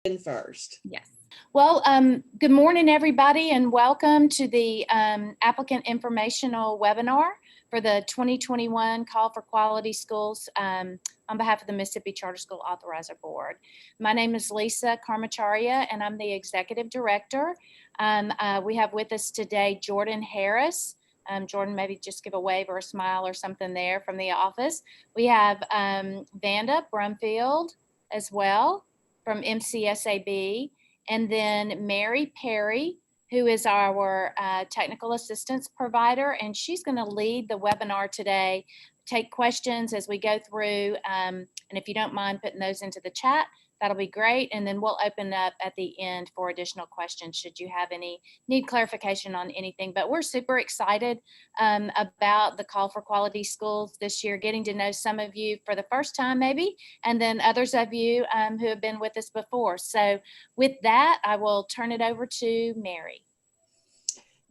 in first. Yes. Well, good morning, everybody, and welcome to the applicant informational webinar for the 2021 Call for Quality Schools on behalf of the Mississippi Charter School Authorizer Board. My name is Lisa Karmacharya, and I'm the Executive Director. We have with us today Jordan Harris. Jordan, maybe just give a wave or a smile or something there from the office. We have Vanda Brumfield as well from MCSAB, and then Mary Perry, who is our technical assistance provider, and she's going to lead the webinar today, take questions as we go through, and if you don't mind putting those into the chat, that'll be great, and then we'll open up at the end for additional questions should you have need clarification on anything. But we're super excited about the Call for Quality Schools this year, getting to know some of you for the first time maybe, and then others of you who have been with us before. So with that, I will turn it over to Mary.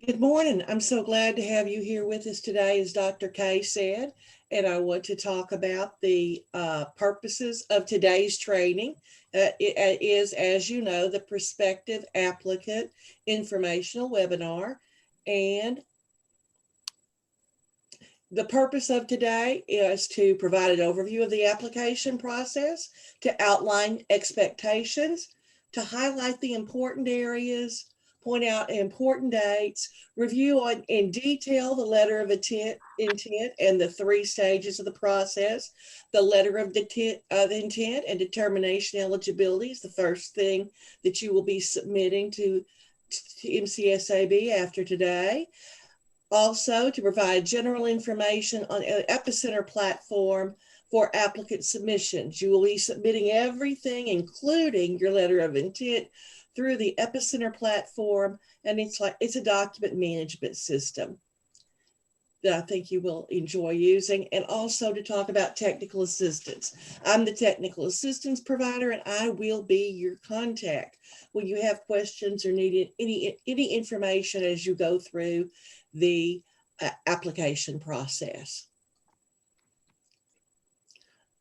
Good morning. I'm so glad to have you here with us today, as Dr. Kay said, and I want to talk about the purposes of today's training. It is, as you know, the Prospective Applicant Informational Webinar, and the purpose of today is to provide an overview of the application process, to outline expectations, to highlight the important areas, point out important dates, review in detail the letter of intent and the 3 stages of the process. The letter of intent and determination eligibility is the first thing that you will be submitting to MCSAB after today. Also, to provide general information on an Epicenter platform for applicant submissions. You will be submitting everything, including your letter of intent, through the Epicenter platform, and it's a document management system that I think you will enjoy using. And also to talk about technical assistance. I'm the technical assistance provider, and I will be your contact when you have questions or need any information as you go through the application process.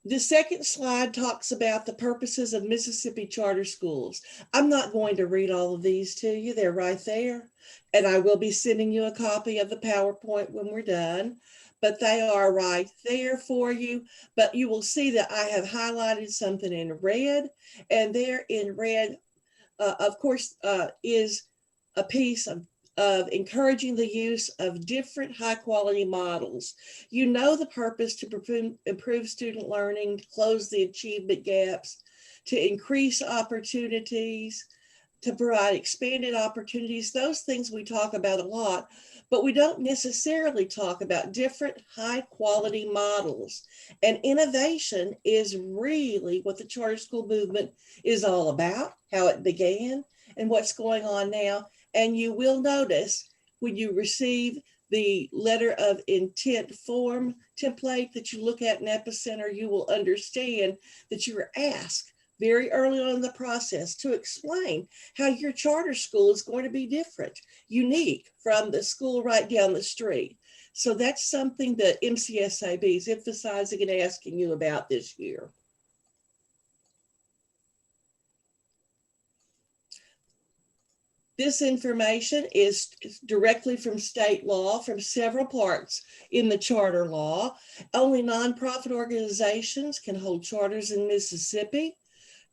The second slide talks about the purposes of Mississippi charter schools. I'm not going to read all of these to you. They're right there. And I will be sending you a copy of the PowerPoint when we're done, but they are right there for you. But you will see that I have highlighted something in red, and there in red, of course, is a piece of encouraging the use of different high quality models. You know the purpose: to improve student learning, to close the achievement gaps, to increase opportunities, to provide expanded opportunities. Those things we talk about a lot, but we don't necessarily talk about different high quality models. And innovation is really what the charter school movement is all about, how it began and what's going on now. And you will notice when you receive the letter of intent form template that you look at in Epicenter, you will understand that you were asked very early on in the process to explain how your charter school is going to be different, unique from the school right down the street. So that's something that MCSAB is emphasizing and asking you about this year. This information is directly from state law, from several parts in the charter law. Only nonprofit organizations can hold charters in Mississippi.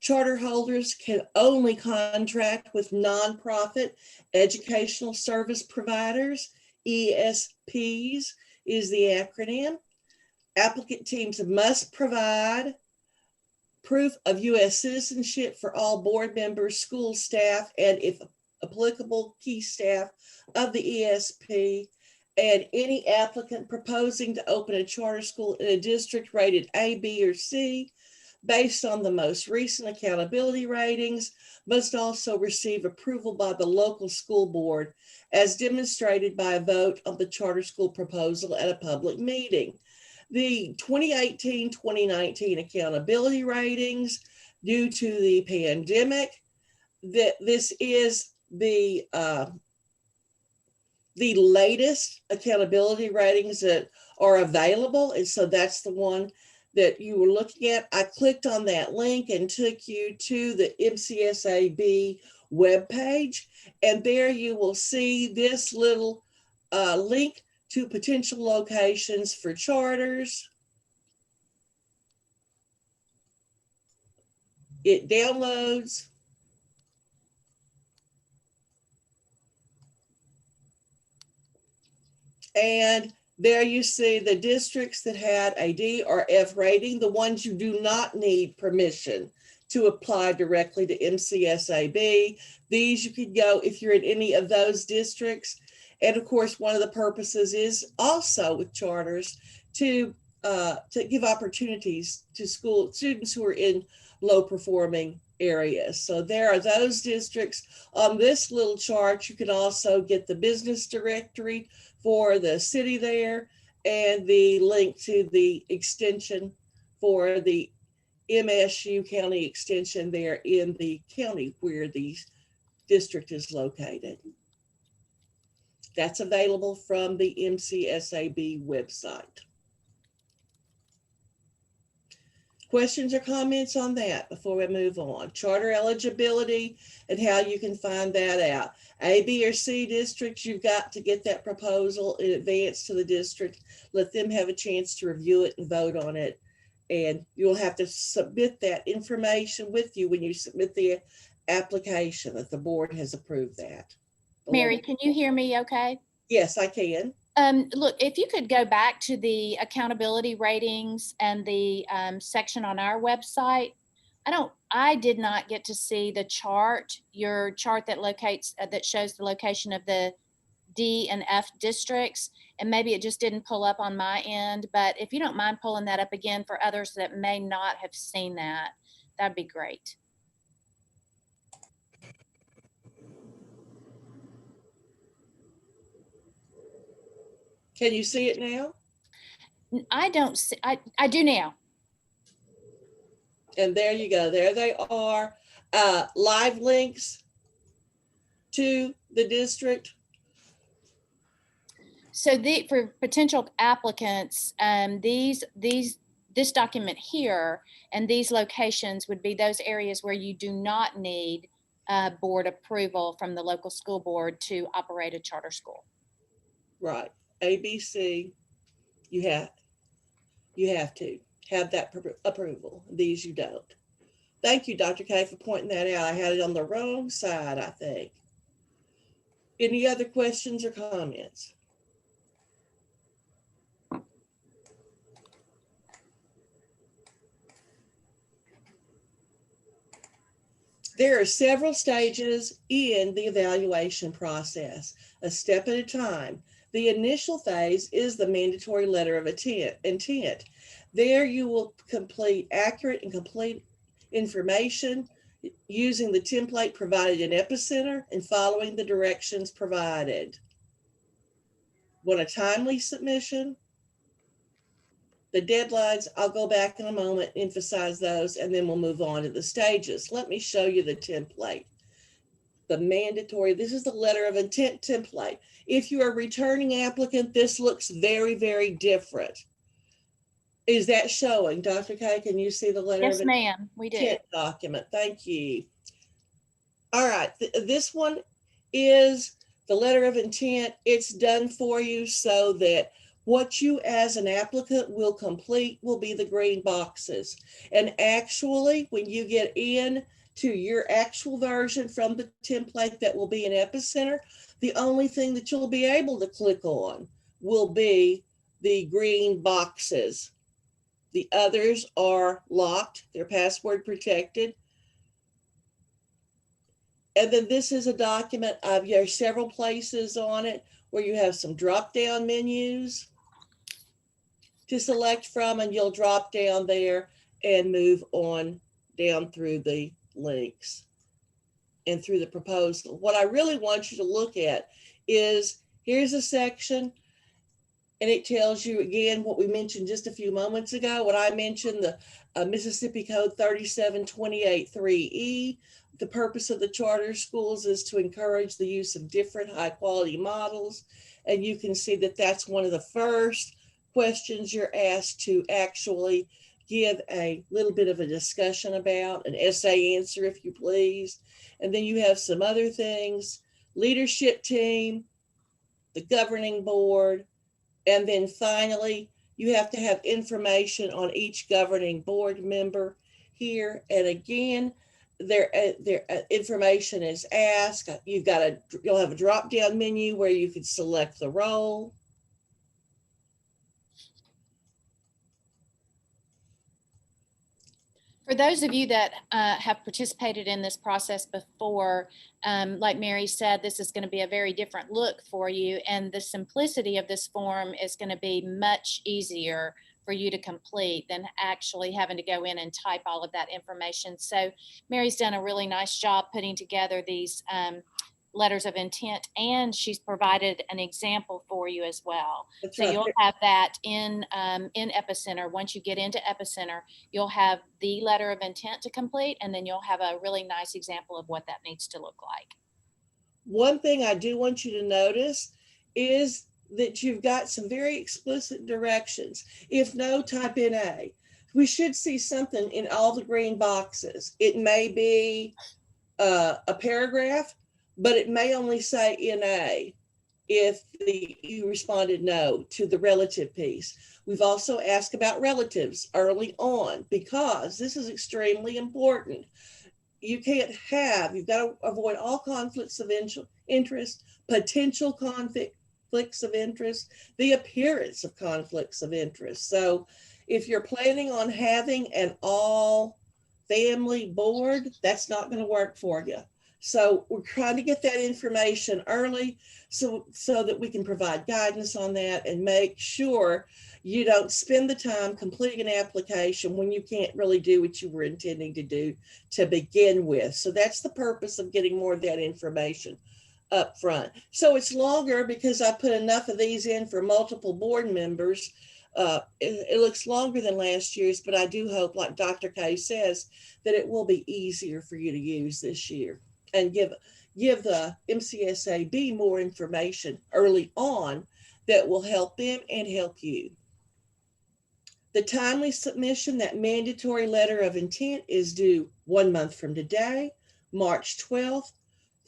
Charter holders can only contract with nonprofit educational service providers. ESPs is the acronym. Applicant teams must provide proof of U.S. citizenship for all board members, school staff, and if applicable, key staff of the ESP. And any applicant proposing to open a charter school in a district rated A, B, or C based on the most recent accountability ratings must also receive approval by the local school board as demonstrated by a vote on the charter school proposal at a public meeting. The 2018-2019 accountability ratings, due to the pandemic, this is the latest accountability ratings that are available, and so that's the one that you were looking at, I clicked on that link and took you to the MCSAB webpage. And there you will see this little link to potential locations for charters. It downloads. And there you see the districts that had a D or F rating, the ones you do not need permission to apply directly to MCSAB. These you could go if you're in any of those districts. And of course, one of the purposes is also with charters to give opportunities to school students who are in low performing areas. So there are those districts. On this little chart, you can also get the business directory for the city there and the link to the extension for the MSU County extension there in the county where the district is located. That's available from the MCSAB website. Questions or comments on that before we move on? Charter eligibility and how you can find that out. A, B, or C districts, you've got to get that proposal in advance to the district. Let them have a chance to review it and vote on it. And you'll have to submit that information with you when you submit the application that the board has approved that. Mary, can you hear me okay? Yes, I can. Look, if you could go back to the accountability ratings and the section on our website, I did not get to see the chart, your chart that locates, that shows the location of the D and F districts, and maybe it just didn't pull up on my end, but if you don't mind pulling that up again for others that may not have seen that, that'd be great. Can you see it now? I don't see, I do now. And there you go. There they are. Live links to the district. So for potential applicants, this document here and these locations would be those areas where you do not need board approval from the local school board to operate a charter school. Right. ABC, you have to have that approval. These you don't. Thank you, Dr. K, for pointing that out. I had it on the wrong side, I think. Any other questions or comments? There are several stages in the evaluation process, a step at a time. The initial phase is the mandatory letter of intent. There you will complete accurate and complete information using the template provided in Epicenter and following the directions provided. Want a timely submission? The deadlines, I'll go back in a moment, emphasize those, and then we'll move on to the stages. Let me show you the template. The mandatory, this is the letter of intent template. If you're a returning applicant, this looks very, very different. Is that showing? Dr. K, can you see the letter of intent? Yes, ma'am, we do. Document, thank you. All right, this one is the letter of intent. It's done for you so that what you as an applicant will complete will be the green boxes. And actually, when you get in to your actual version from the template that will be in Epicenter, the only thing that you'll be able to click on will be the green boxes. The others are locked, they're password protected. And then this is a document of your several places on it where you have some drop-down menus to select from, and you'll drop down there and move on down through the links and through the proposal. What I really want you to look at is, here's a section, and it tells you again what we mentioned just a few moments ago. When I mentioned the Mississippi Code 37283E, the purpose of the charter schools is to encourage the use of different high quality models. And you can see that that's one of the first questions you're asked to actually give a little bit of a discussion about, an essay answer, if you please. And then you have some other things, leadership team, the governing board, and then finally, you have to have information on each governing board member here. And again, their information is asked. You'll have a drop-down menu where you can select the role. For those of you that have participated in this process before, like Mary said, this is going to be a very different look for you, and the simplicity of this form is going to be much easier for you to complete than actually having to go in and type all of that information. So Mary's done a really nice job putting together these letters of intent, and she's provided an example for you as well. That's so right. You'll have that in Epicenter. Once you get into Epicenter, you'll have the letter of intent to complete, and then you'll have a really nice example of what that needs to look like. One thing I do want you to notice is that you've got some very explicit directions. If no, type in A. We should see something in all the green boxes. It may be a paragraph, but it may only say NA if you responded no to the relative piece. We've also asked about relatives early on because this is extremely important. You've got to avoid all conflicts of interest, potential conflicts of interest, the appearance of conflicts of interest. So if you're planning on having an all family board, that's not going to work for you. So we're trying to get that information early so that we can provide guidance on that and make sure you don't spend the time completing an application when you can't really do what you were intending to do to begin with. So that's the purpose of getting more of that information up front. So it's longer because I put enough of these in for multiple board members. It looks longer than last year's, but I do hope, like Dr. K says, that it will be easier for you to use this year and give the MCSAB more information early on that will help them and help you. The timely submission, that mandatory letter of intent, is due 1 month from today, March 12th,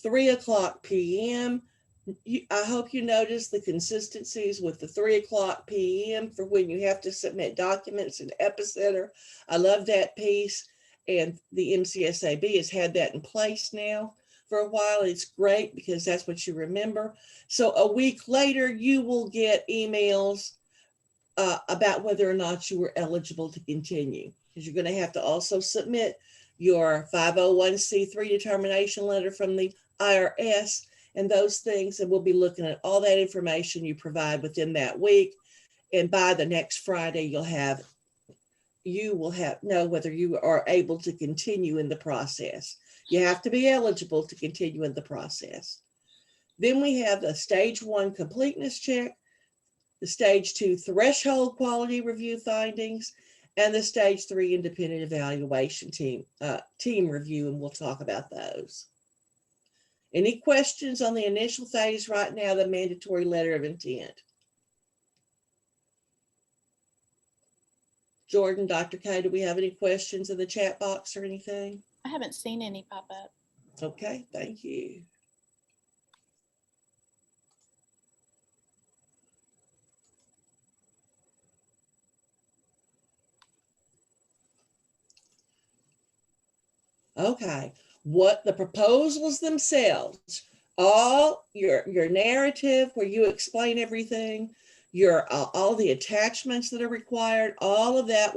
3:00 p.m. I hope you notice the consistencies with the 3:00 p.m. for when you have to submit documents in Epicenter. I love that piece, and the MCSAB has had that in place now for a while. It's great because that's what you remember. So a week later, you will get emails about whether or not you were eligible to continue, because you're going to have to also submit your 501c3 determination letter from the IRS and those things. And we'll be looking at all that information you provide within that week. And by the next Friday, you will know whether you are able to continue in the process. You have to be eligible to continue in the process. Then we have the stage 1 completeness check, the stage 2 threshold quality review findings, and the stage 3 independent evaluation team review, and we'll talk about those. Any questions on the initial phase right now, the mandatory letter of intent? Jordan, Dr. K, do we have any questions in the chat box or anything? I haven't seen any pop up. Okay, thank you. Okay, what the proposals themselves, all your narrative where you explain everything, all the attachments that are required, all of that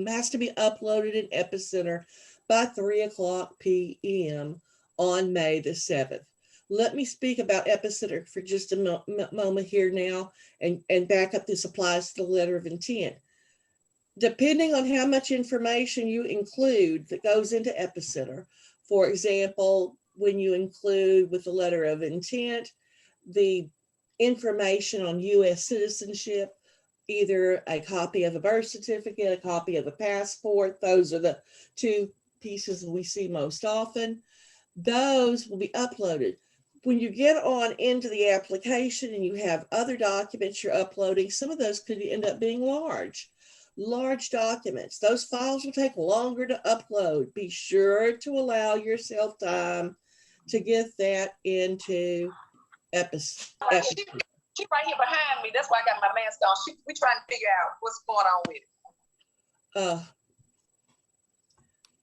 has to be uploaded in Epicenter by 3:00 p.m. on May the 7th. Let me speak about Epicenter for just a moment here now and back up. This applies to the letter of intent. Depending on how much information you include that goes into Epicenter, for example, when you include with the letter of intent, the information on U.S. citizenship, either a copy of a birth certificate, a copy of a passport, those are the two pieces that we see most often, those will be uploaded. When you get on into the application and you have other documents you're uploading, some of those could end up being large. large documents. Those files will take longer to upload. Be sure to allow yourself time to get that into She right here behind me. That's why I got my mask on. We trying to figure out what's going on with it.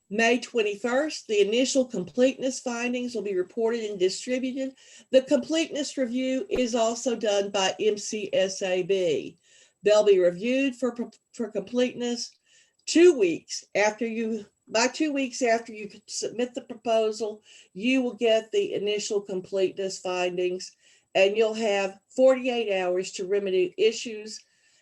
May 21st, the initial completeness findings will be reported and distributed. The completeness review is also done by MCSAB. They'll be reviewed for completeness 2 weeks after you, by 2 weeks after you submit the proposal, you will get the initial completeness findings, and you'll have 48 hours to remedy issues.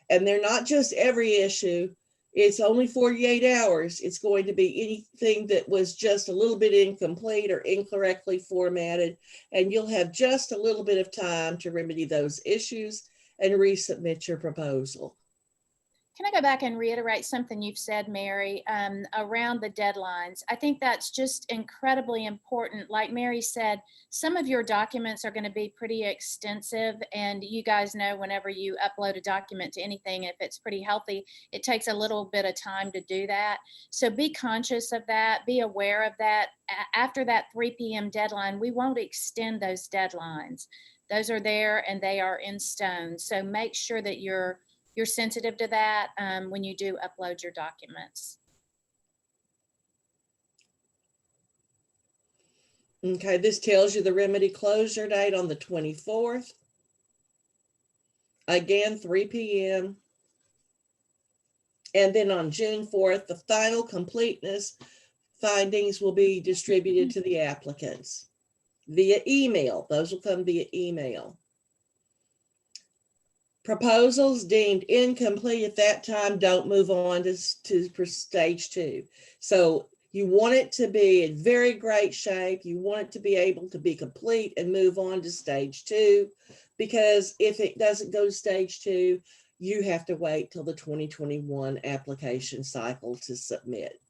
And they're not just every issue. It's only 48 hours. It's going to be anything that was just a little bit incomplete or incorrectly formatted, and you'll have just a little bit of time to remedy those issues and resubmit your proposal. Can I go back and reiterate something you've said, Mary, around the deadlines? I think that's just incredibly important. Like Mary said, some of your documents are going to be pretty extensive, and you guys know whenever you upload a document to anything, if it's pretty healthy, it takes a little bit of time to do that. So be conscious of that, be aware of that. After that 3 p.m. deadline, we won't extend those deadlines. Those are there and they are in stone. So make sure that you're sensitive to that when you do upload your documents. Okay, this tells you the remedy closure date on the 24th. Again, 3 p.m. And then on June 4th, the final completeness findings will be distributed to the applicants via email. Those will come via email. Proposals deemed incomplete at that time don't move on to stage 2. So you want it to be in very great shape. You want it to be able to be complete and move on to stage 2, because if it doesn't go to stage 2, you have to wait till the 2021 application cycle to submit.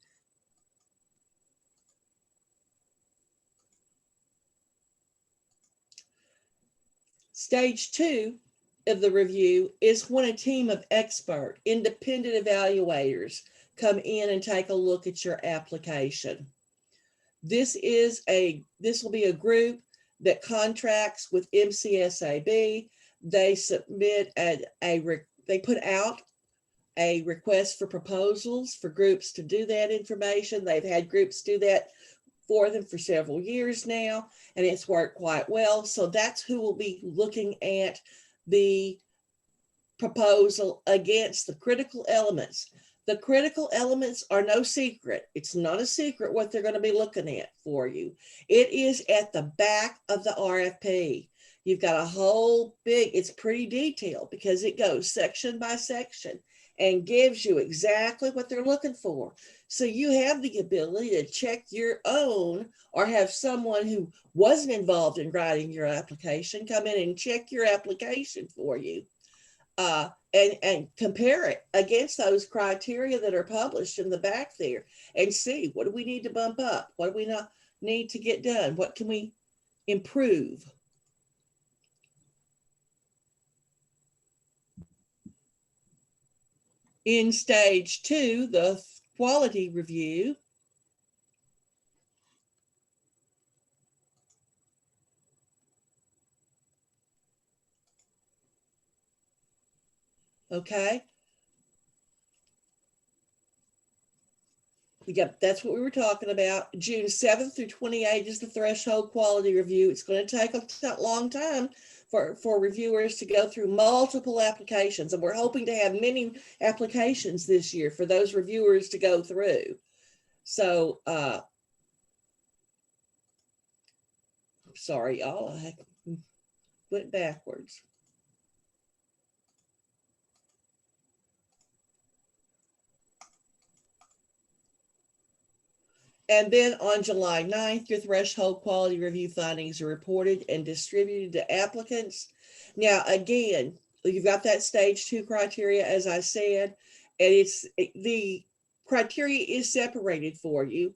Stage 2 of the review is when a team of expert, independent evaluators come in and take a look at your application. This will be a group that contracts with MCSAB. They submit they put out a request for proposals for groups to do that information. They've had groups do that for them for several years now, and it's worked quite well. So that's who will be looking at the proposal against the critical elements. The critical elements are no secret. It's not a secret what they're going to be looking at for you. It is at the back of the RFP. You've got a whole it's pretty detailed because it goes section by section and gives you exactly what they're looking for. So you have the ability to check your own, or have someone who wasn't involved in writing your application come in and check your application for you. And compare it against those criteria that are published in the back there and see, what do we need to bump up? What do we not need to get done? What can we improve? In stage 2, the quality review, okay. That's what we were talking about. June 7th through 28th is the threshold quality review. It's going to take a long time for reviewers to go through multiple applications. And we're hoping to have many applications this year for those reviewers to go through. So, sorry, y'all, I went backwards. And then on July 9th, your threshold quality review findings are reported and distributed to applicants. Now, again, you've got that stage 2 criteria, as I said, and the criteria is separated for you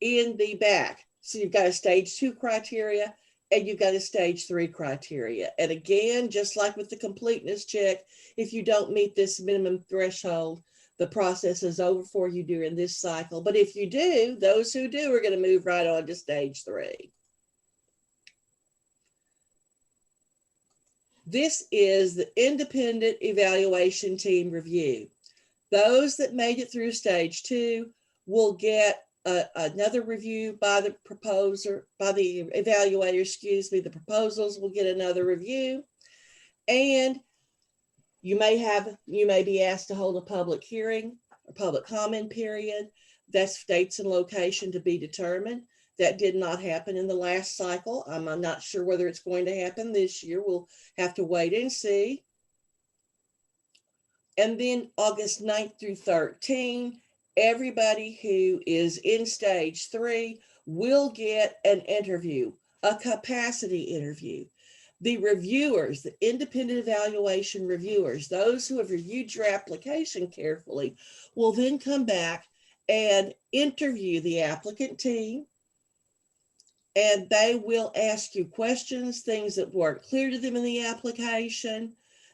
in the back. So you've got a stage 2 criteria and you've got a stage 3 criteria. And again, just like with the completeness check, if you don't meet this minimum threshold, the process is over for you during this cycle. But if you do, those who do are going to move right on to stage 3. This is the independent evaluation team review. Those that made it through stage 2 will get another review by the evaluator, excuse me. The proposals will get another review, and you may be asked to hold a public hearing or public comment period. That's dates and location to be determined. That did not happen in the last cycle. I'm not sure whether it's going to happen this year. We'll have to wait and see. And then August 9th through 13th, everybody who is in stage 3 will get an interview, a capacity interview. The reviewers, the independent evaluation reviewers, those who have reviewed your application carefully, will then come back and interview the applicant team. And they will ask you questions, things that weren't clear to them in the application.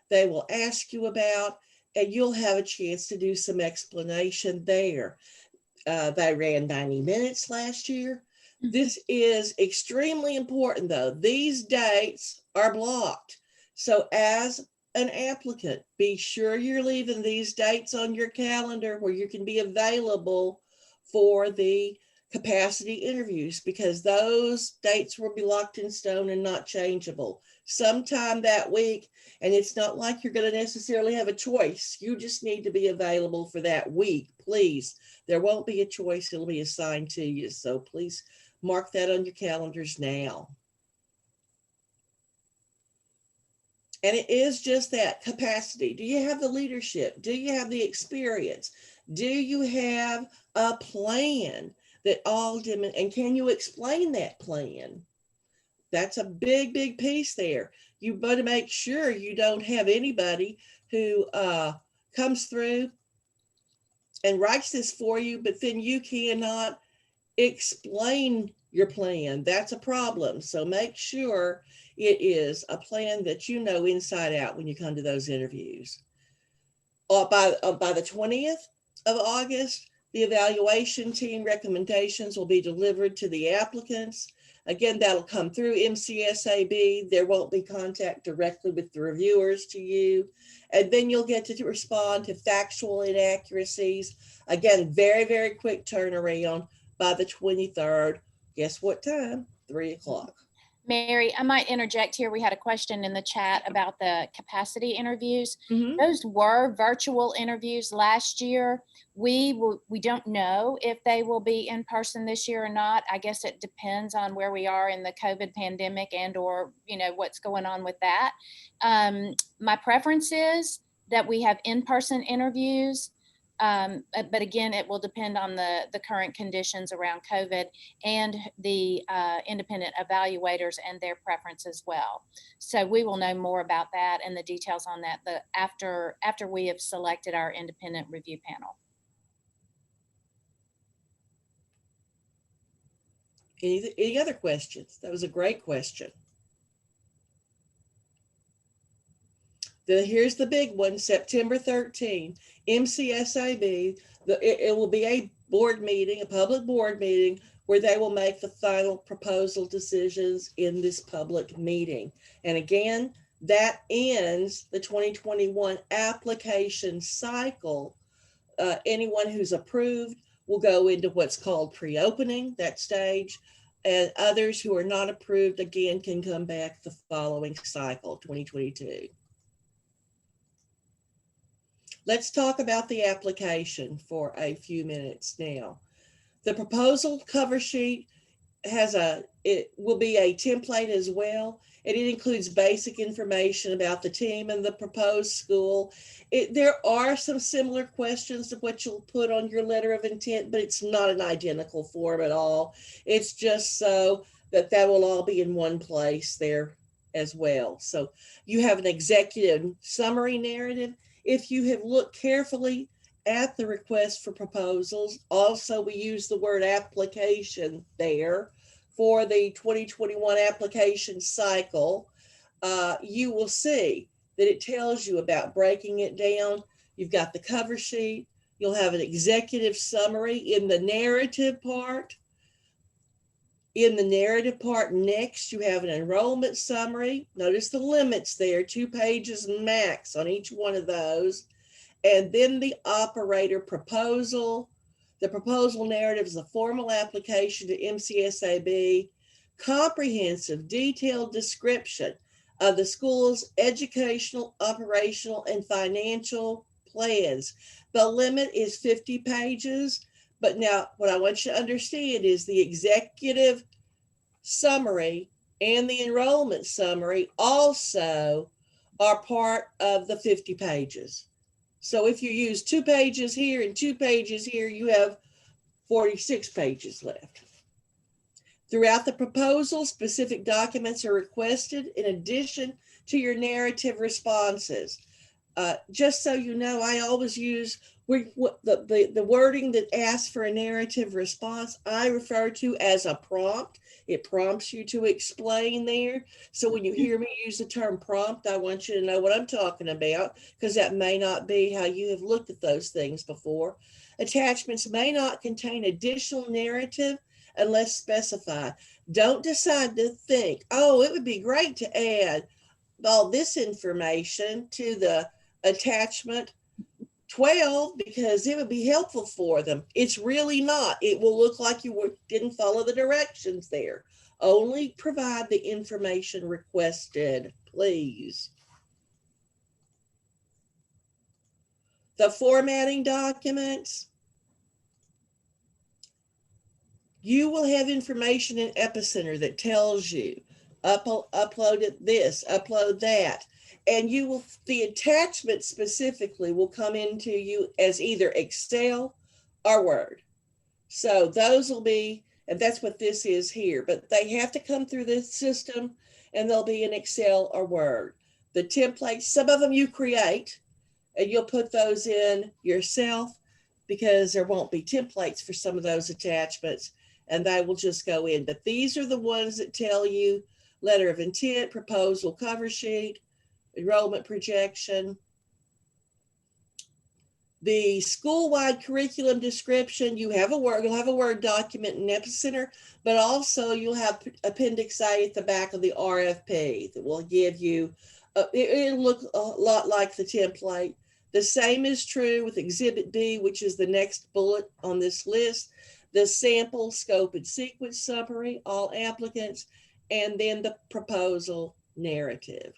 They will ask you about, and you'll have a chance to do some explanation there. They ran 90 minutes last year. This is extremely important, though. These dates are blocked. So as an applicant, be sure you're leaving these dates on your calendar where you can be available for the capacity interviews, because those dates will be locked in stone and not changeable sometime that week. And it's not like you're going to necessarily have a choice. You just need to be available for that week, please. There won't be a choice. It'll be assigned to you. So please mark that on your calendars now. And it is just that capacity. Do you have the leadership? Do you have the experience? Do you have a plan that all and can you explain that plan? That's a big, big piece there. You better make sure you don't have anybody who comes through and writes this for you, but then you cannot explain your plan. That's a problem. So make sure it is a plan that you know inside out when you come to those interviews. By the 20th of August, the evaluation team recommendations will be delivered to the applicants. Again, that'll come through MCSAB. There won't be contact directly with the reviewers to you. And then you'll get to respond to factual inaccuracies. Again, very, very quick turnaround by the 23rd. Guess what time? 3 o'clock. Mary, I might interject here. We had a question in the chat about the capacity interviews. Mhm. Those were virtual interviews last year. We don't know if they will be in person this year or not. I guess it depends on where we are in the COVID pandemic and or, what's going on with that. My preference is that we have in-person interviews. But again, it will depend on the current conditions around COVID and the independent evaluators and their preference as well. So we will know more about that and the details on that after we have selected our independent review panel. Any other questions? That was a great question. Here's the big one, September 13, MCSAB. It will be a board meeting, a public board meeting, where they will make the final proposal decisions in this public meeting. And again, that ends the 2021 application cycle. Anyone who's approved will go into what's called pre-opening, that stage. And others who are not approved, again, can come back the following cycle, 2022. Let's talk about the application for a few minutes now. The proposal cover sheet it will be a template as well, and it includes basic information about the team and the proposed school. There are some similar questions to what you'll put on your letter of intent, but it's not an identical form at all. It's just so that will all be in one place there as well. So you have an executive summary narrative. If you have looked carefully at the request for proposals, also we use the word application there for the 2021 application cycle. You will see that it tells you about breaking it down. You've got the cover sheet, You'll have an executive summary in the narrative part. In the narrative part next, you have an enrollment summary. Notice the limits there, 2 pages max on each one of those. And then the operator proposal. The proposal narrative is a formal application to MCSAB, comprehensive, detailed description of the school's educational, operational, and financial plans. The limit is 50 pages. But now what I want you to understand is the executive summary and the enrollment summary also are part of the 50 pages. So if you use 2 pages here and 2 pages here, you have 46 pages left. Throughout the proposal, specific documents are requested in addition to your narrative responses. Just so you know, I always use the wording that asks for a narrative response, I refer to as a prompt. It prompts you to explain there. So when you hear me use the term prompt, I want you to know what I'm talking about, because that may not be how you have looked at those things before. Attachments may not contain additional narrative unless specified. Don't decide to think, oh, it would be great to add all this information to the attachment 12 because it would be helpful for them. It's really not. It will look like you didn't follow the directions there. Only provide the information requested, please. The formatting documents. You will have information in Epicenter that tells you upload this, upload that. And the attachment specifically will come into you as either Excel or Word. So those will be, and that's what this is here, but they have to come through this system and they'll be in Excel or Word. The templates, some of them you create and you'll put those in yourself because there won't be templates for some of those attachments and they will just go in. But these are the ones that tell you letter of intent, proposal, cover sheet, enrollment projection. The school-wide curriculum description, you'll have a Word document in Epicenter, but also you'll have Appendix A at the back of the RFP that will give you, it'll look a lot like the template. The same is true with Exhibit B, which is the next bullet on this list, the sample, scope, and sequence summary, all applicants, and then the proposal narrative.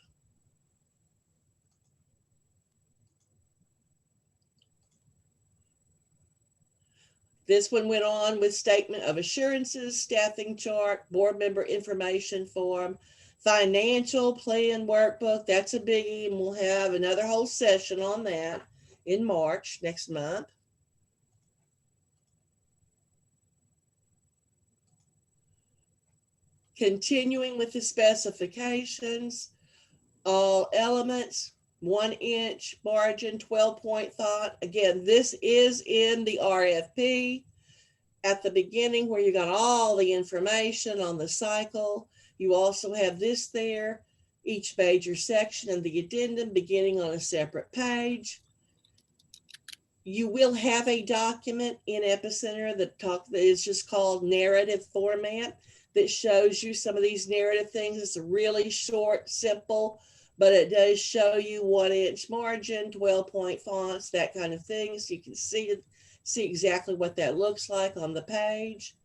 This one went on with statement of assurances, staffing chart, board member information form, financial plan workbook. That's a biggie, and we'll have another whole session on that in March next month. Continuing with the specifications, all elements, 1-inch margin, 12-point font. Again, this is in the RFP at the beginning where you got all the information on the cycle. You also have this there, each major section and the addendum beginning on a separate page. You will have a document in Epicenter that is just called narrative format that shows you some of these narrative things. It's a really short, simple, but it does show you 1-inch margin, 12-point fonts, that kind of thing. So you can see exactly what that looks like on the page.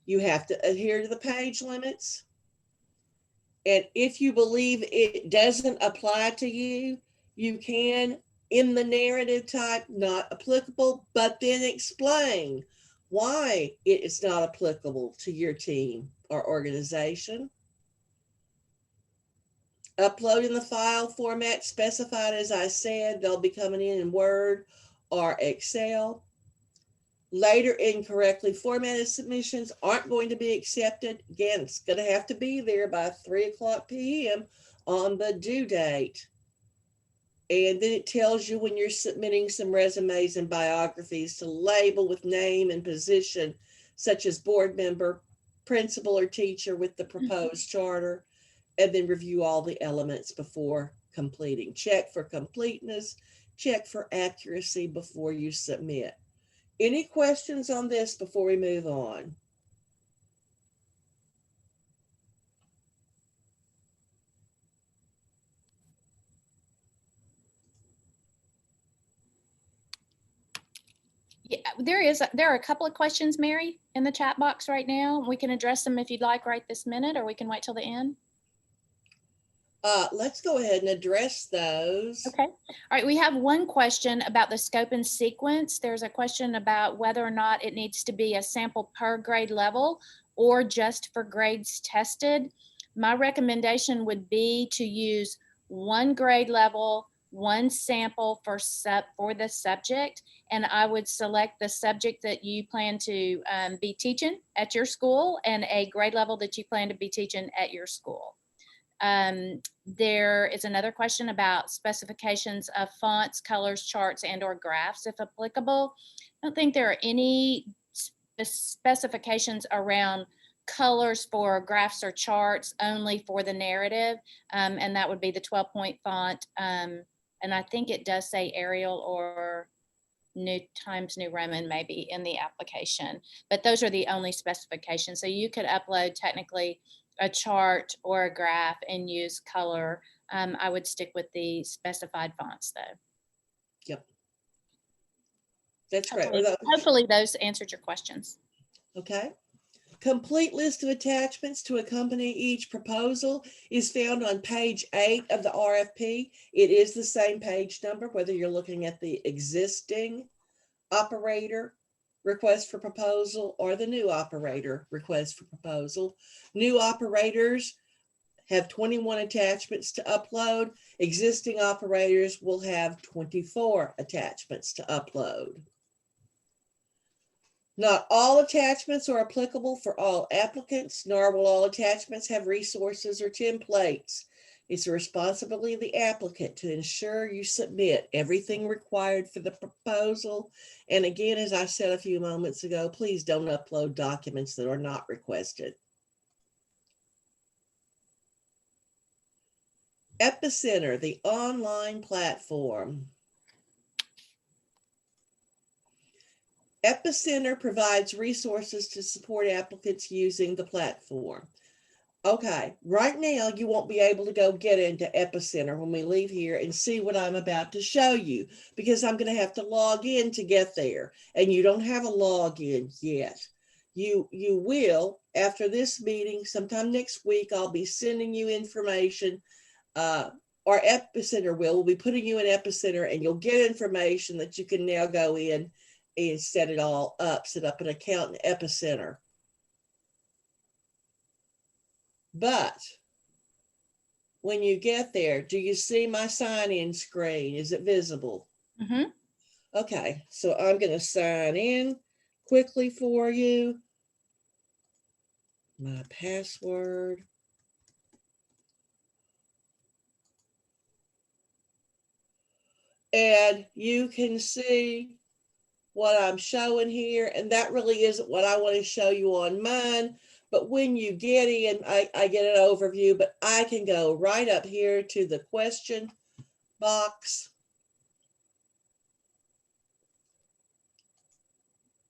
You have to adhere to the page limits. And if you believe it doesn't apply to you, you can, in the narrative type, not applicable, but then explain why it is not applicable to your team or organization. Upload in the file format specified, as I said, they'll be coming in Word or Excel. Later, incorrectly formatted submissions aren't going to be accepted. Again, it's going to have to be there by 3:00 p.m. on the due date. And then it tells you when you're submitting some resumes and biographies to label with name and position, such as board member, principal, or teacher with the proposed charter, and then review all the elements before completing. Check for completeness, check for accuracy before you submit. Any questions on this before we move on? Yeah, there are a couple of questions, Mary, in the chat box right now. We can address them if you'd like right this minute, or we can wait till the end. Let's go ahead and address those. Okay. All right. We have one question about the scope and sequence. There's a question about whether or not it needs to be a sample per grade level or just for grades tested. My recommendation would be to use one grade level, one sample for the subject, and I would select the subject that you plan to be teaching at your school and a grade level that you plan to be teaching at your school. There is another question about specifications of fonts, colors, charts, and/or graphs, if applicable. I don't think there are any specifications around colors for graphs or charts, only for the narrative, and that would be the 12-point font. And I think it does say Arial or Times New Roman maybe in the application, but those are the only specifications. So you could upload technically a chart or a graph and use color. I would stick with the specified fonts though. Yep. That's great. Hopefully those answered your questions. Okay. Complete list of attachments to accompany each proposal is found on page 8 of the RFP. It is the same page number, whether you're looking at the existing operator request for proposal or the new operator request for proposal. New operators have 21 attachments to upload. Existing operators will have 24 attachments to upload. Not all attachments are applicable for all applicants, nor will all attachments have resources or templates. It's the responsibility of the applicant to ensure you submit everything required for the proposal. And again, as I said a few moments ago, please don't upload documents that are not requested. Epicenter, the online platform. Epicenter provides resources to support applicants using the platform. Okay, right now you won't be able to go get into Epicenter when we leave here and see what I'm about to show you, because I'm going to have to log in to get there, and you don't have a login yet. You will after this meeting. Sometime next week I'll be sending you information. Our Epicenter will be putting you in Epicenter, and you'll get information that you can now go in and set it all up, set up an account in Epicenter. But when you get there, do you see my sign-in screen? Is it visible? Mm-hmm. Okay, so I'm going to sign in quickly for you. My password. And you can see what I'm showing here, and that really isn't what I want to show you on mine. But when you get in, I get an overview, but I can go right up here to the question box.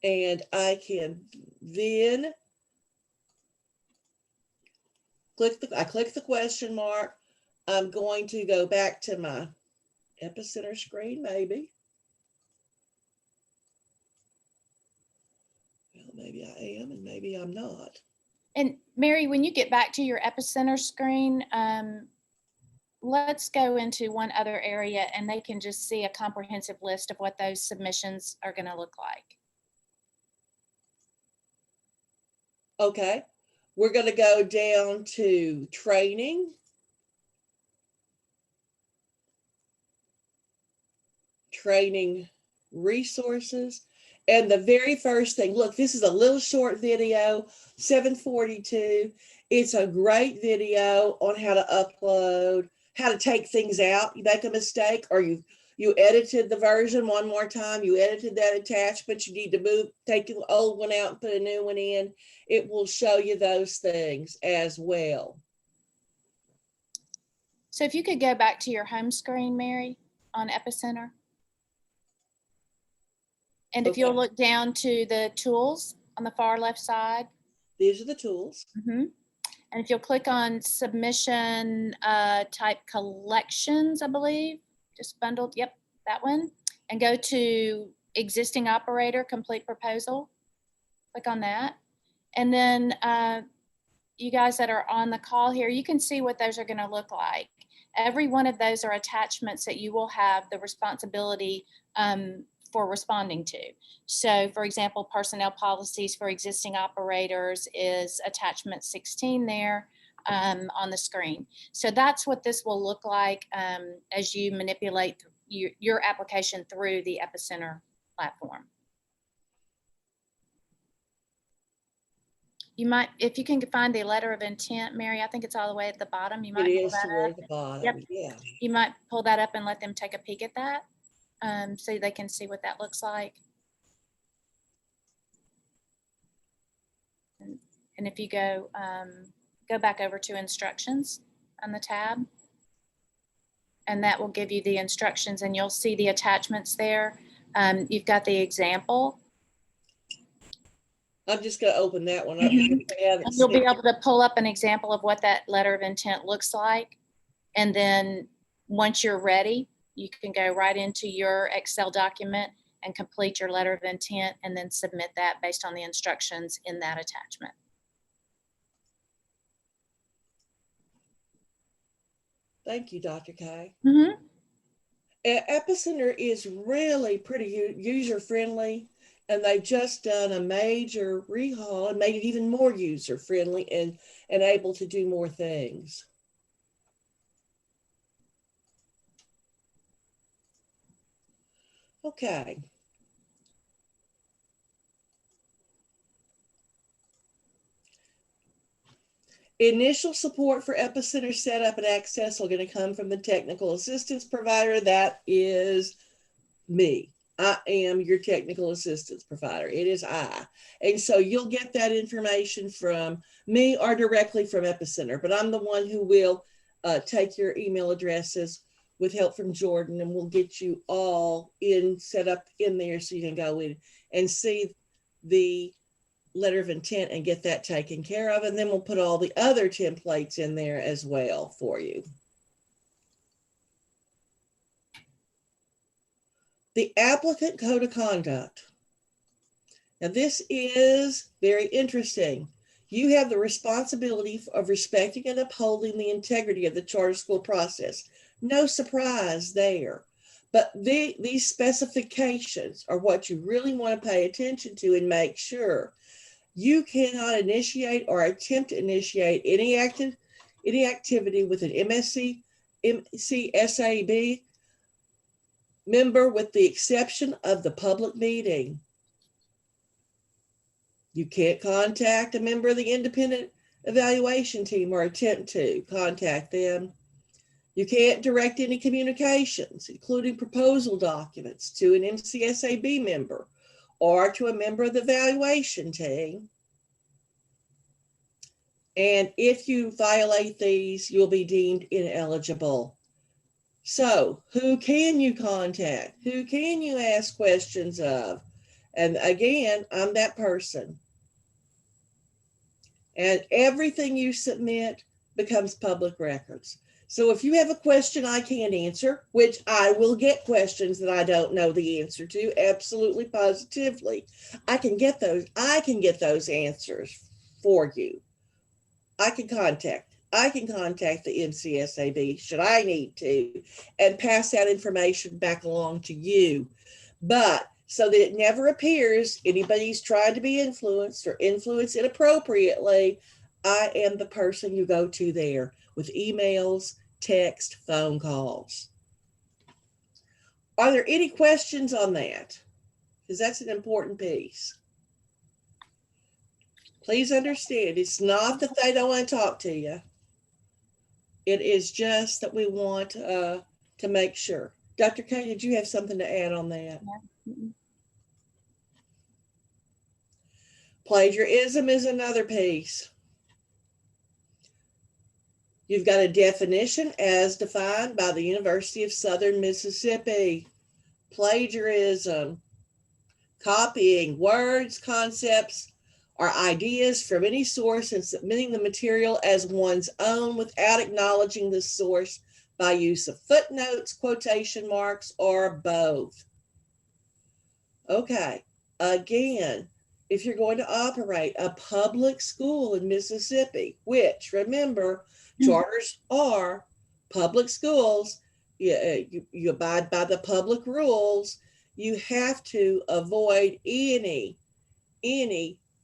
And I can then click the question mark. I'm going to go back to my Epicenter screen, maybe. Well, maybe I am, and maybe I'm not. And Mary, when you get back to your Epicenter screen, let's go into one other area and they can just see a comprehensive list of what those submissions are going to look like. Okay, we're going to go down to training. Training resources. And the very first thing, look, this is a little short video, 7:42. It's a great video on how to upload, how to take things out. You make a mistake, or you edited the version one more time, you edited that attachment, you need to take the old one out and put a new one in. It will show you those things as well. So if you could go back to your home screen, Mary, on Epicenter. And if you'll Okay. look down to the tools on the far left side. These are the tools. And if you'll click on submission type collections, I believe, just bundled, yep, that one. And go to existing operator, complete proposal. Click on that. And then you guys that are on the call here, you can see what those are gonna look like. Every one of those are attachments that you will have the responsibility for responding to. So for example, personnel policies for existing operators is attachment 16 there on the screen. So that's what this will look like as you manipulate your application through the Epicenter platform. You might, if you can find the letter of intent, Mary, I think it's all the way at the bottom. You It might pull is that toward up. the bottom. Yep. Yeah. You might pull that up and let them take a peek at that so they can see what that looks like. And if you go back over to instructions on the tab, and that will give you the instructions and you'll see the attachments there. You've got the example. I'm just going to open that one up. And you'll be Seen able to pull up an example of what that letter of intent looks like. And then once you're ready, you can go right into your Excel document and complete your letter of intent and then submit that based on the instructions in that attachment. Thank you, Dr. Kay. Mm-hmm. Epicenter is really pretty user-friendly, and they've just done a major rehaul and made it even more user-friendly and able to do more things. Okay. Initial support for Epicenter setup and access are going to come from the technical assistance provider. That is me. I am your technical assistance provider. It is I. And so you'll get that information from me or directly from Epicenter, but I'm the one who will take your email addresses with help from Jordan, and we'll get you all set up in there so you can go in and see the letter of intent and get that taken care of. And then we'll put all the other templates in there as well for you. The applicant code of conduct. Now this is very interesting. You have the responsibility of respecting and upholding the integrity of the charter school process. No surprise there. But these specifications are what you really want to pay attention to and make sure. You cannot initiate or attempt to initiate any activity with an MCSAB member with the exception of the public meeting. You can't contact a member of the independent evaluation team or attempt to contact them. You can't direct any communications, including proposal documents, to an MCSAB member or to a member of the evaluation team. And if you violate these, you'll be deemed ineligible. So who can you contact? Who can you ask questions of? And again, I'm that person. And everything you submit becomes public records. So if you have a question I can't answer, which I will get questions that I don't know the answer to, absolutely positively, I can get those answers for you. I can contact the MCSAB should I need to and pass that information back along to you. But so that it never appears anybody's trying to be influenced or influenced inappropriately, I am the person you go to there with emails, text, phone calls. Are there any questions on that? Because that's an important piece. Please understand, it's not that they don't want to talk to you. It is just that we want to make sure. Dr. Kay, did you have something to add on that? Yeah. Plagiarism is another piece. You've got a definition as defined by the University of Southern Mississippi. Plagiarism. Copying words, concepts, or ideas from any source and submitting the material as one's own without acknowledging the source by use of footnotes, quotation marks, or both. Okay, again, if you're going to operate a public school in Mississippi, which remember, charters are public schools, you abide by the public rules, you have to avoid anything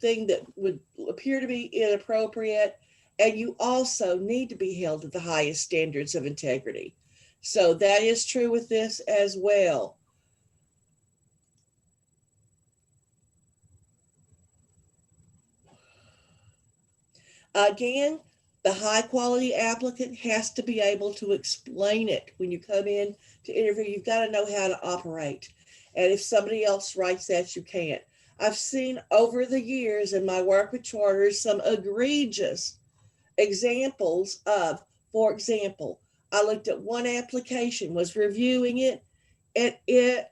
that would appear to be inappropriate, and you also need to be held to the highest standards of integrity. So that is true with this as well. Again, the high quality applicant has to be able to explain it. When you come in to interview, you've got to know how to operate. And if somebody else writes that, you can't. I've seen over the years in my work with charters some egregious examples of, for example, I looked at one application, was reviewing it, and it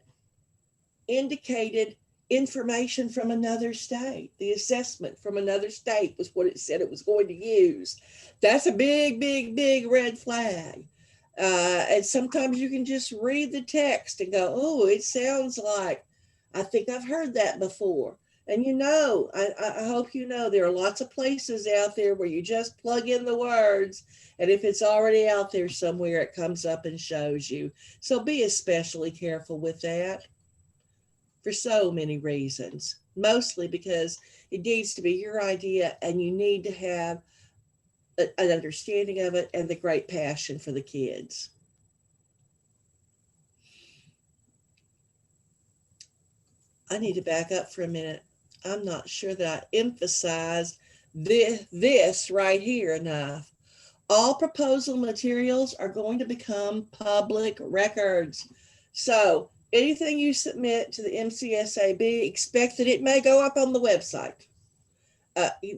indicated information from another state. The assessment from another state was what it said it was going to use. That's a big, big, big red flag. And sometimes you can just read the text and go, oh, it sounds like, I think I've heard that before. And I hope you know there are lots of places out there where you just plug in the words, and if it's already out there somewhere, it comes up and shows you. So be especially careful with that for so many reasons, mostly because it needs to be your idea and you need to have an understanding of it and the great passion for the kids. I need to back up for a minute. I'm not sure that I emphasized this right here enough. All proposal materials are going to become public records. So anything you submit to the MCSAB, expect that it may go up on the website.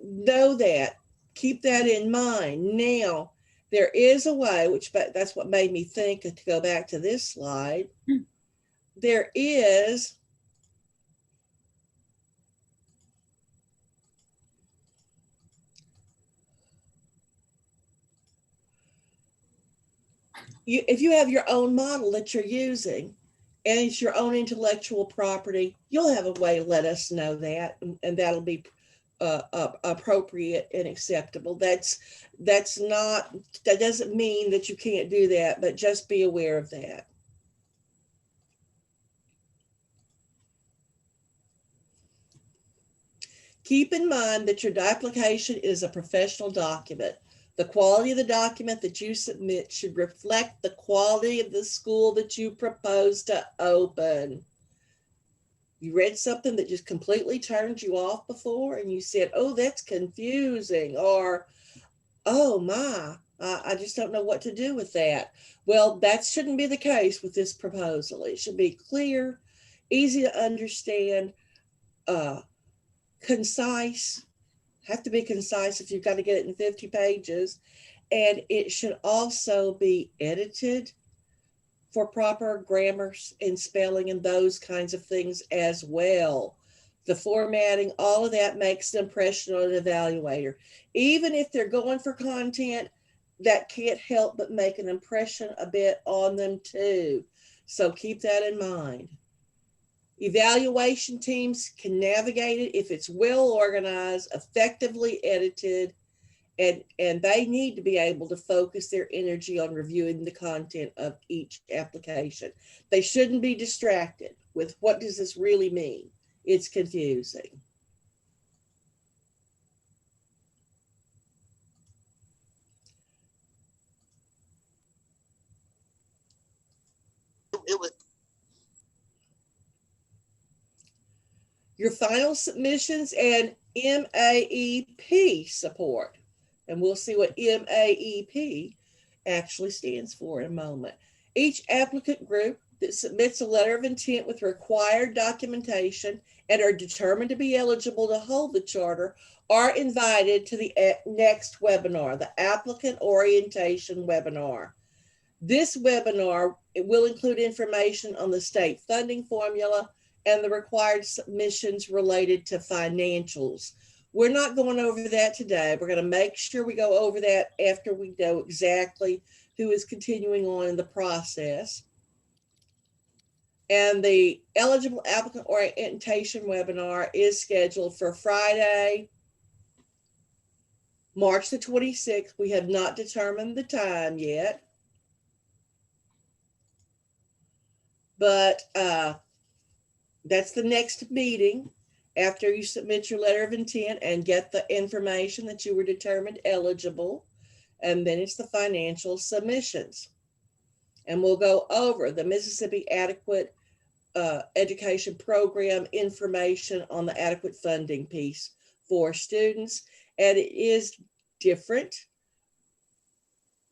Know that. Keep that in mind. Now, there is a way, that's what made me think to go back to this slide. There is if you have your own model that you're using and it's your own intellectual property, you'll have a way to let us know that, and that'll be appropriate and acceptable. That doesn't mean that you can't do that, but just be aware of that. Keep in mind that your application is a professional document. The quality of the document that you submit should reflect the quality of the school that you propose to open. You read something that just completely turned you off before and you said, oh, that's confusing, or, oh my, I just don't know what to do with that. Well, that shouldn't be the case with this proposal. It should be clear, easy to understand, concise. Have to be concise if you've got to get it in 50 pages. And it should also be edited for proper grammar and spelling and those kinds of things as well. The formatting, all of that makes an impression on an evaluator. Even if they're going for content, that can't help but make an impression a bit on them too. So keep that in mind. Evaluation teams can navigate it if it's well organized, effectively edited, and they need to be able to focus their energy on reviewing the content of each application. They shouldn't be distracted with what does this really mean? It's confusing. Your final submissions and MAEP support. And we'll see what MAEP actually stands for in a moment. Each applicant group that submits a letter of intent with required documentation and are determined to be eligible to hold the charter are invited to the next webinar, the applicant orientation webinar. This webinar, it will include information on the state funding formula and the required submissions related to financials. We're not going over that today. We're going to make sure we go over that after we know exactly who is continuing on in the process. And the eligible applicant orientation webinar is scheduled for Friday, March the 26th. We have not determined the time yet, but that's the next meeting after you submit your letter of intent and get the information that you were determined eligible. And then it's the financial submissions. And we'll go over the Mississippi Adequate Education Program information on the adequate funding piece for students. And it is different.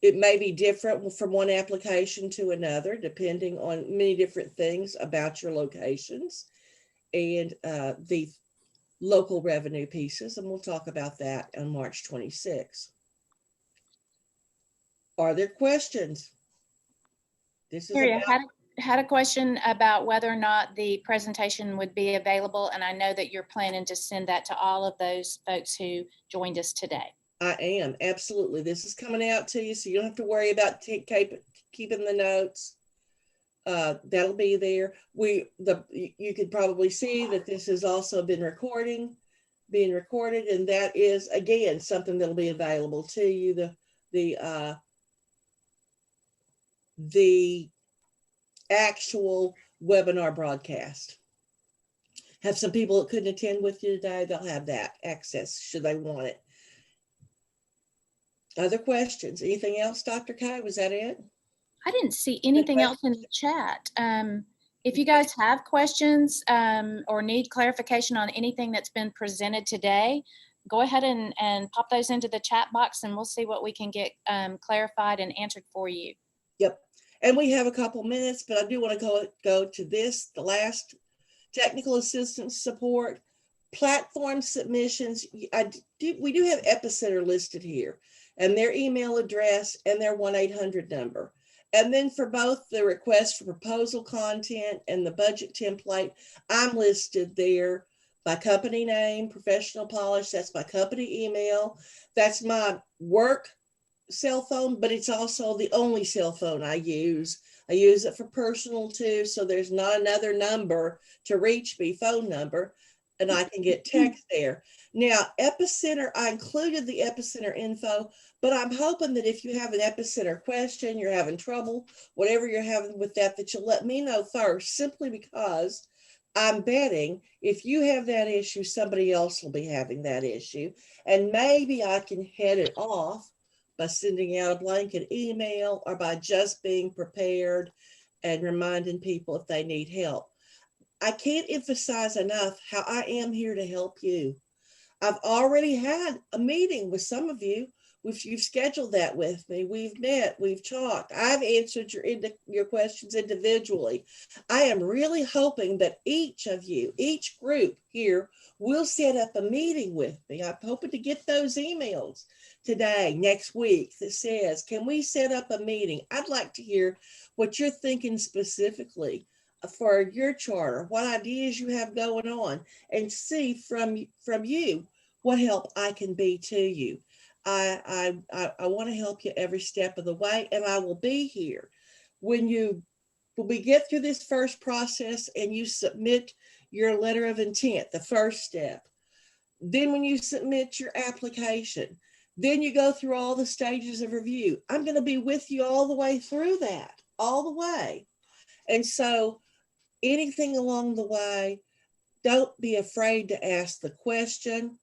It may be different from one application to another, depending on many different things about your locations and the local revenue pieces. And we'll talk about that on March 26th. Are there questions? This is Mary, I about, had a question about whether or not the presentation would be available, and I know that you're planning to send that to all of those folks who joined us today. I am, absolutely. This is coming out to you, so you don't have to worry about keeping the notes. That'll be there. You could probably see that this has also been being recorded, and that is, again, something that'll be available to you. The actual webinar broadcast. Have some people that couldn't attend with you today, they'll have that access should they want it. Other questions? Anything else, Dr. K? Was that it? I didn't see anything else in the chat. If you guys have questions or need clarification on anything that's been presented today, go ahead and pop those into the chat box and we'll see what we can get clarified and answered for you. Yep. And we have a couple minutes, but I do want to go to this, the last technical assistance support, platform submissions. We do have Epicenter listed here and their email address and their 1-800 number. And then for both the request for proposal content and the budget template, I'm listed there by company name, Professional Polish. That's my company email. That's my work cell phone, but it's also the only cell phone I use. I use it for personal too, so there's not another number to reach me, phone number, and I can get text there. Now, Epicenter, I included the Epicenter info, but I'm hoping that if you have an Epicenter question, you're having trouble, whatever you're having with that, that you'll let me know first, simply because I'm betting if you have that issue, somebody else will be having that issue, and maybe I can head it off by sending out a blanket email or by just being prepared and reminding people if they need help. I can't emphasize enough how I am here to help you. I've already had a meeting with some of you. You've scheduled that with me. We've met, we've talked. I've answered your questions individually. I am really hoping that each of you, each group here, will set up a meeting with me. I'm hoping to get those emails today, next week, that says, can we set up a meeting? I'd like to hear what you're thinking specifically for your charter, what ideas you have going on, and see from you what help I can be to you. I want to help you every step of the way, and I will be here. When we get through this first process and you submit your letter of intent, the first step, then when you submit your application, then you go through all the stages of review. I'm going to be with you all the way through that, all the way. And so anything along the way, don't be afraid to ask the question.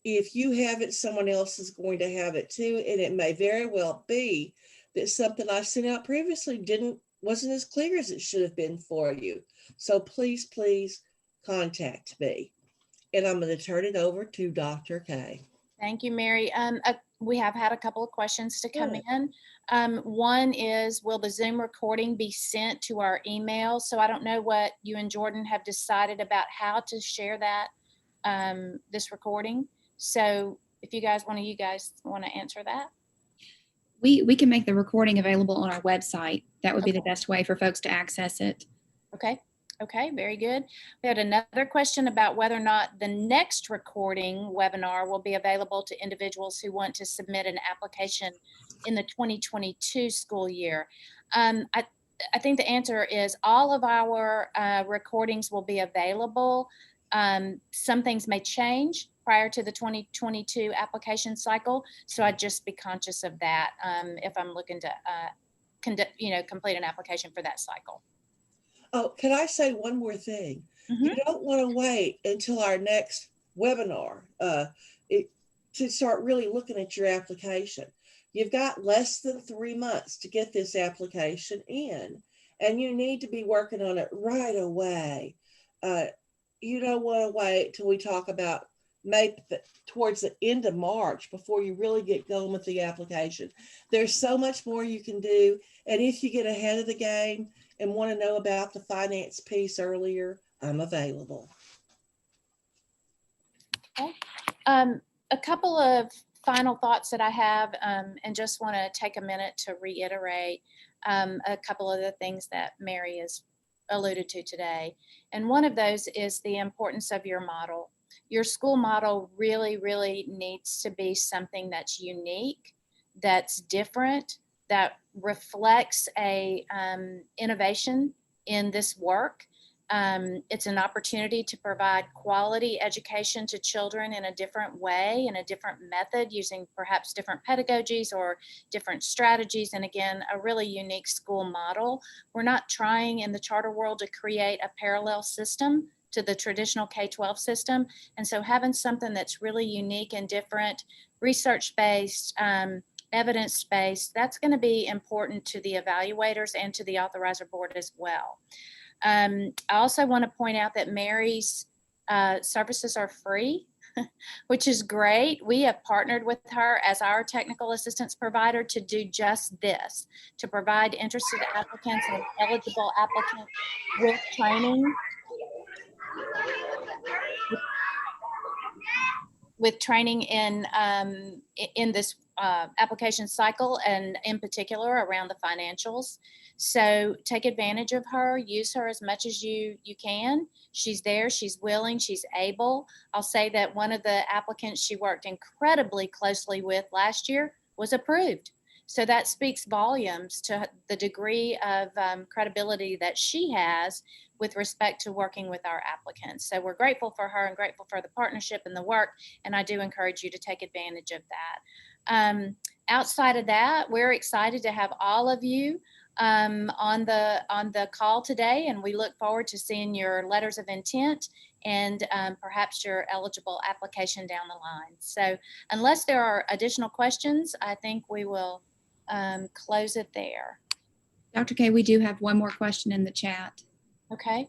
If you have it, someone else is going to have it too. And it may very well be that something I sent out previously wasn't as clear as it should have been for you. So please contact me. And I'm going to turn it over to Dr. K. Thank you, Mary. We have had a couple of questions to come Good. in. One is, will the Zoom recording be sent to our email? So I don't know what you and Jordan have decided about how to share that, this recording. So if you guys want to answer that? We can make the recording available on our website. That would be the Okay. best way for folks to access it. Okay. Okay, very good. We had another question about whether or not the next recording webinar will be available to individuals who want to submit an application in the 2022 school year. I think the answer is all of our recordings will be available. Some things may change prior to the 2022 application cycle, so I'd just be conscious of that if I'm looking to complete an application for that cycle. Oh, can I say one more thing? You don't want to wait until our next webinar to start really looking at your application. You've got less than 3 months to get this application in, and you need to be working on it right away. You don't want to wait till we talk about maybe towards the end of March before you really get going with the application. There's so much more you can do. And if you get ahead of the game and want to know about the finance piece earlier, I'm available. Okay. A couple of final thoughts that I have, and just want to take a minute to reiterate a couple of the things that Mary has alluded to today. And one of those is the importance of your model. Your school model really, really needs to be something that's unique, that's different, that reflects a innovation in this work. It's an opportunity to provide quality education to children in a different way, in a different method, using perhaps different pedagogies or different strategies. And again, a really unique school model. We're not trying in the charter world to create a parallel system to the traditional K-12 system. And so having something that's really unique and different, research-based, evidence-based, that's going to be important to the evaluators and to the authorizer board as well. I also want to point out that Mary's services are free, which is great. We have partnered with her as our technical assistance provider to do just this, to provide interested applicants and eligible applicants with training. With training in this application cycle, and in particular around the financials. So take advantage of her, use her as much as you can. She's there, she's willing, she's able. I'll say that one of the applicants she worked incredibly closely with last year was approved. So that speaks volumes to the degree of credibility that she has with respect to working with our applicants. So we're grateful for her and grateful for the partnership and the work, and I do encourage you to take advantage of that. Outside of that, we're excited to have all of you on the call today, and we look forward to seeing your letters of intent and perhaps your eligible application down the line. So unless there are additional questions, I think we will close it there. Dr. K, we do have one more question in the chat. Okay.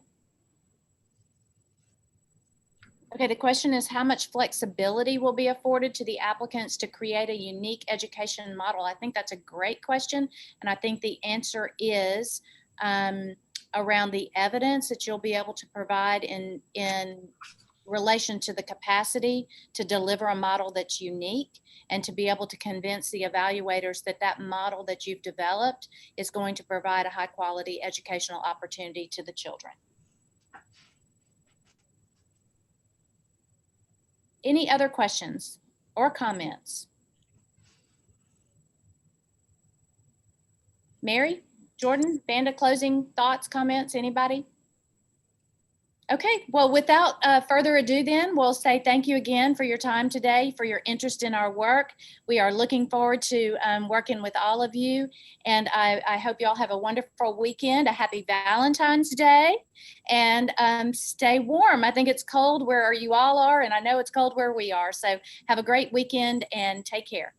Okay, the question is how much flexibility will be afforded to the applicants to create a unique education model? I think that's a great question. And I think the answer is around the evidence that you'll be able to provide in relation to the capacity to deliver a model that's unique and to be able to convince the evaluators that that model that you've developed is going to provide a high quality educational opportunity to the children. Any other questions or comments? Mary, Jordan, Vanda, closing thoughts, comments, anybody? Okay, well, without further ado then, we'll say thank you again for your time today, for your interest in our work. We are looking forward to working with all of you, and I hope you all have a wonderful weekend, a happy Valentine's Day, and stay warm. I think it's cold where you all are, and I know it's cold where we are, so have a great weekend and take care.